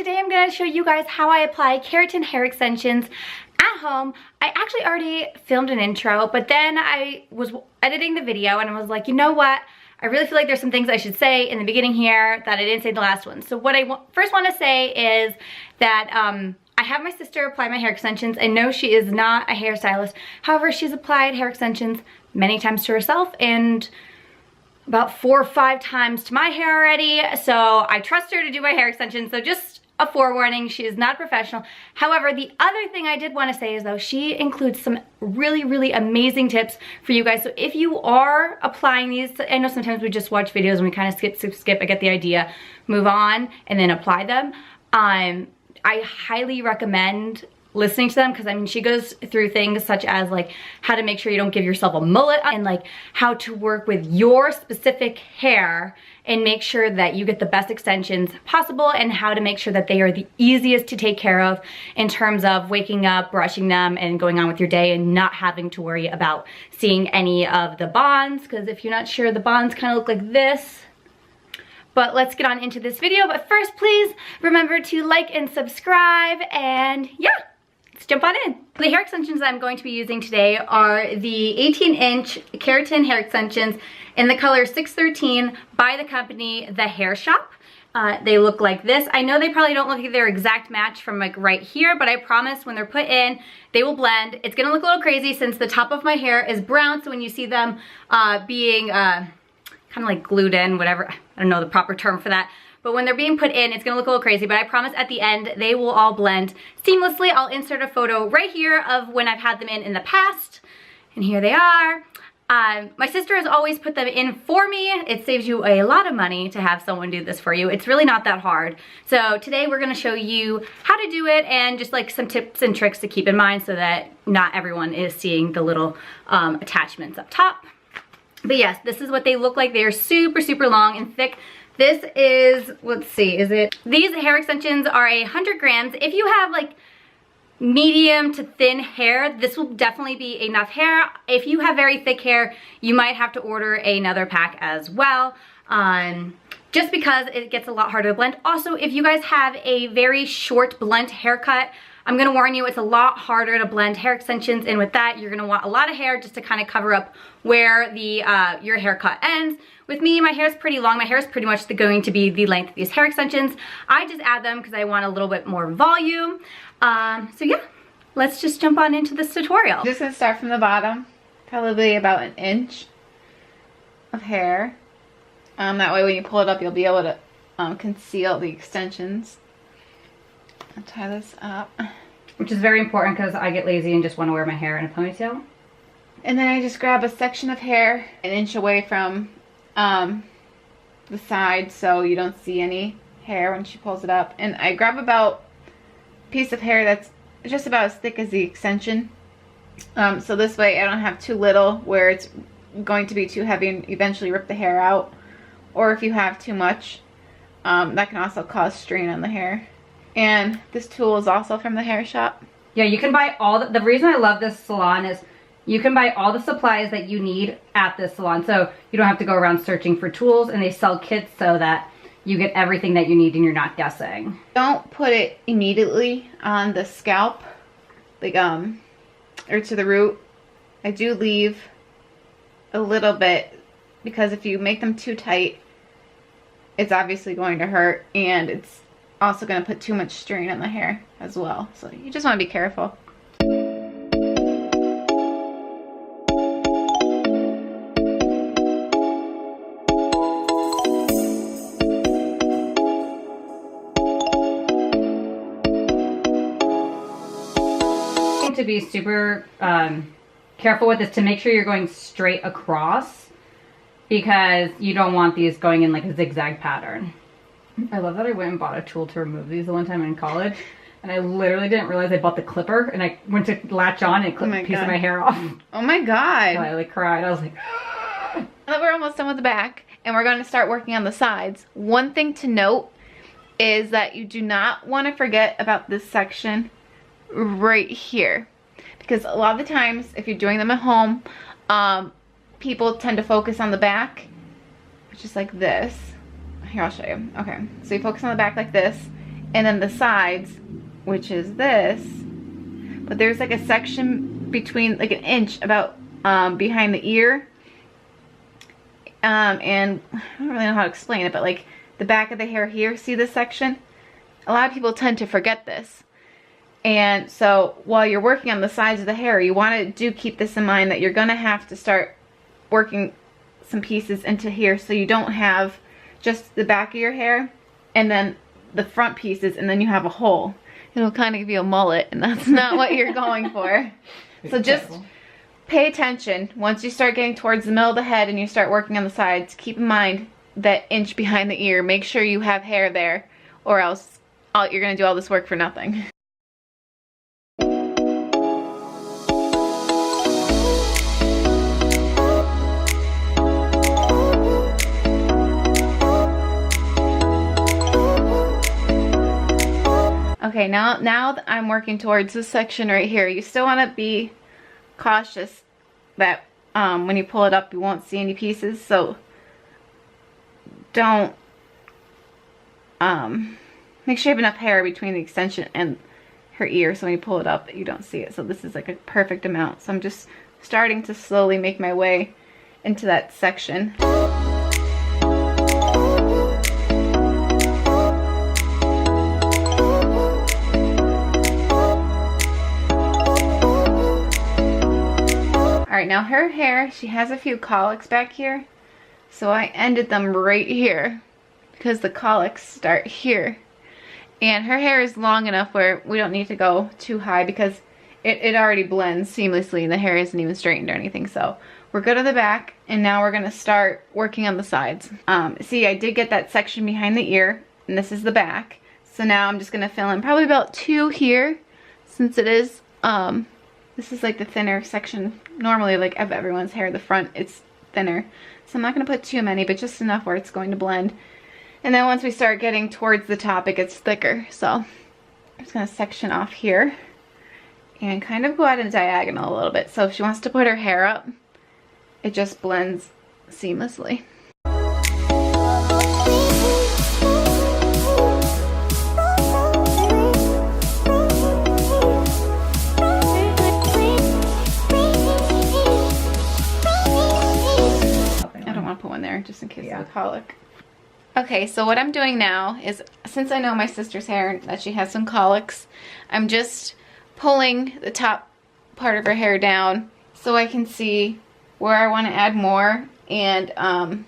today I'm going to show you guys how I apply keratin hair extensions at home. I actually already filmed an intro, but then I was editing the video and I was like, you know what? I really feel like there's some things I should say in the beginning here that I didn't say in the last one. So what I first want to say is that I have my sister apply my hair extensions. I know she is not a hairstylist. However, she's applied hair extensions many times to herself and about 4 or 5 times to my hair already. So I trust her to do my hair extensions. So just a forewarning, she is not a professional. However, the other thing I did want to say is though, she includes some really amazing tips for you guys. So if you are applying these, I know sometimes we just watch videos and we kind of skip, I get the idea, move on and then apply them. I highly recommend listening to them because I mean she goes through things such as like how to make sure you don't give yourself a mullet and like how to work with your specific hair and make sure that you get the best extensions possible and how to make sure that they are the easiest to take care of in terms of waking up, brushing them and going on with your day and not having to worry about seeing any of the bonds, because if you're not sure, the bonds kind of look like this. But let's get on into this video. But first, please remember to like and subscribe and yeah. Let's jump on in. The hair extensions that I'm going to be using today are the 18-inch keratin hair extensions in the color 613 by the company The Hair Shop. They look like this. I know they probably don't look like their exact match from like right here, but I promise when they're put in, they will blend. It's gonna look a little crazy since the top of my hair is brown, so when you see them being kind of like glued in, whatever, I don't know the proper term for that. But when they're being put in, it's gonna look a little crazy, but I promise at the end, they will all blend seamlessly. I'll insert a photo right here of when I've had them in the past. And here they are. My sister has always put them in for me. It saves you a lot of money to have someone do this for you. It's really not that hard. So today we're gonna show you how to do it and just like some tips and tricks to keep in mind so that not everyone is seeing the little attachments up top. But yes, this is what they look like. They are super long and thick. This is, let's see, these hair extensions are 100 grams. If you have like medium to thin hair, this will definitely be enough hair. If you have very thick hair, you might have to order another pack as well, just because it gets a lot harder to blend. Also, if you guys have a very short blunt haircut, I'm gonna warn you, it's a lot harder to blend hair extensions, and with that, you're gonna want a lot of hair just to kind of cover up where the your haircut ends. With me, my hair is pretty long. My hair is pretty much going to be the length of these hair extensions. I just add them because I want a little bit more volume. So yeah, let's just jump on into this tutorial. I'm just gonna start from the bottom, probably about 1 inch of hair. That way when you pull it up, you'll be able to conceal the extensions. I'll tie this up. Which is very important because I get lazy and just want to wear my hair in a ponytail. And then I just grab a section of hair 1 inch away from the side so you don't see any hair when she pulls it up. And I grab about a piece of hair that's just about as thick as the extension. So this way I don't have too little where it's going to be too heavy and eventually rip the hair out. Or if you have too much, that can also cause strain on the hair. And this tool is also from The Hair Shop. Yeah, you can buy all the reason I love this salon is you can buy all the supplies that you need at this salon. So you don't have to go around searching for tools, and they sell kits so that you get everything that you need and you're not guessing. Don't put it immediately on the scalp, like or to the root. I do leave a little bit because if you make them too tight, it's obviously going to hurt, and it's also going to put too much strain on the hair as well. So you just want to be careful. To be super careful with this, to make sure you're going straight across, because you don't want these going in like a zigzag pattern. I love that I went and bought a tool to remove these the one time in college, and I literally didn't realize I bought the clipper, and I went to latch on and clip a piece of my hair off. Oh my god. So I like cried. I was like now that we're almost done with the back and we're going to start working on the sides, one thing to note is that you do not want to forget about this section right here, because a lot of the times if you're doing them at home, people tend to focus on the back, which is like this. Here, I'll show you. Okay, so you focus on the back like this, and then the sides, which is this, but there's like a section between, like an inch about behind the ear, and I don't really know how to explain it, but like the back of the hair here, see this section? A lot of people tend to forget this. And so while you're working on the sides of the hair, you want to keep this in mind, that you're going to have to start working some pieces into here, so you don't have just the back of your hair and then the front pieces and then you have a hole. It'll kind of give you a mullet, and that's not what you're going for. So just pay attention. Once you start getting towards the middle of the head and you start working on the sides, keep in mind that inch behind the ear. Make sure you have hair there, or else you're going to do all this work for nothing. Okay, now that I'm working towards this section right here, you still want to be cautious that when you pull it up, you won't see any pieces. So don't make sure you have enough hair between the extension and her ear, so when you pull it up, you don't see it. So this is like a perfect amount. So I'm just starting to slowly make my way into that section. Alright, now her hair, she has a few colics back here, so I ended them right here because the colics start here. And her hair is long enough where we don't need to go too high because it already blends seamlessly and the hair isn't even straightened or anything. So we're good on the back, and now we're going to start working on the sides. See, I did get that section behind the ear, and this is the back. So now I'm just going to fill in probably about 2 here, since it is this is like the thinner section. Normally, like of everyone's hair, the front, it's thinner. So I'm not going to put too many, but just enough where it's going to blend. And then once we start getting towards the top, it gets thicker. So I'm just going to section off here and kind of go out in diagonal a little bit. So if she wants to put her hair up, it just blends seamlessly. Put one there just in case of the colic. Okay, so what I'm doing now is, since I know my sister's hair, that she has some colics, I'm just pulling the top part of her hair down so I can see where I want to add more, and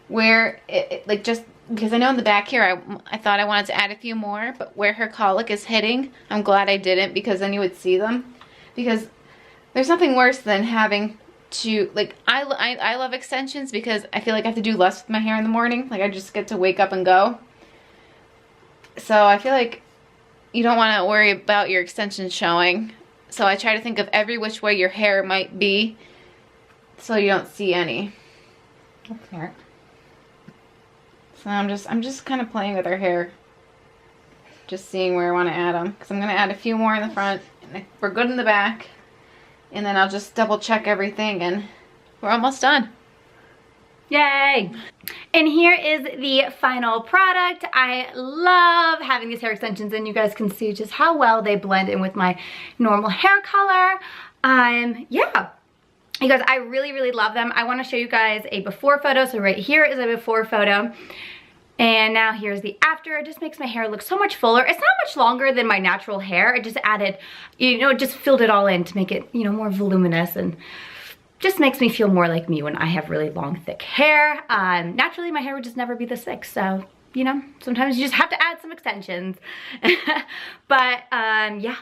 where like, just because I know in the back here I thought I wanted to add a few more, but where her colic is hitting, I'm glad I didn't, because then you would see them. Because there's nothing worse than having to, like, I love extensions because I feel like I have to do less with my hair in the morning. Like, I just get to wake up and go. So I feel like you don't want to worry about your extensions showing. So I try to think of every which way your hair might be, so you don't see any. Okay. So I'm just kind of playing with her hair, just seeing where I want to add them, because I'm going to add a few more in the front, and we're good in the back. And then I'll just double check everything, and we're almost done. Yay! And here is the final product. I love having these hair extensions, and you guys can see just how well they blend in with my normal hair color. Yeah. You guys, I really, really love them. I want to show you guys a before photo. So right here is a before photo. And now here's the after. It just makes my hair look so much fuller. It's not much longer than my natural hair. I just added, it just filled it all in to make it, more voluminous, and just makes me feel more like me when I have really long, thick hair. Naturally, my hair would just never be this thick. So, sometimes you just have to add some extensions. But, yeah.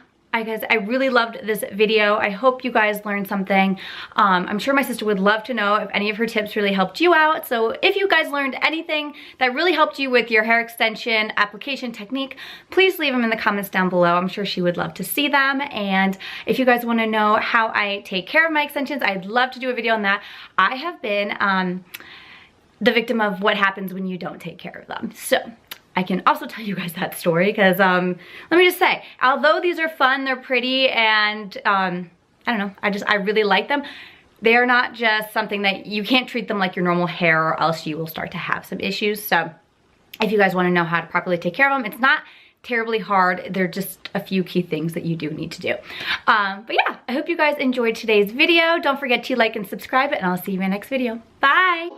Guys, I really loved this video. I hope you guys learned something. I'm sure my sister would love to know if any of her tips really helped you out. So if you guys learned anything that really helped you with your hair extension application technique, please leave them in the comments down below. I'm sure she would love to see them. And if you guys want to know how I take care of my extensions, I'd love to do a video on that. I have been the victim of what happens when you don't take care of them. So I can also tell you guys that story because, let me just say, although these are fun, they're pretty, and I don't know, I really like them. They are not just something that you can't treat them like your normal hair, or else you will start to have some issues. So if you guys want to know how to properly take care of them, it's not terribly hard. They're just a few key things that you do need to do. But yeah, I hope you guys enjoyed today's video. Don't forget to like and subscribe, and I'll see you in my next video. Bye.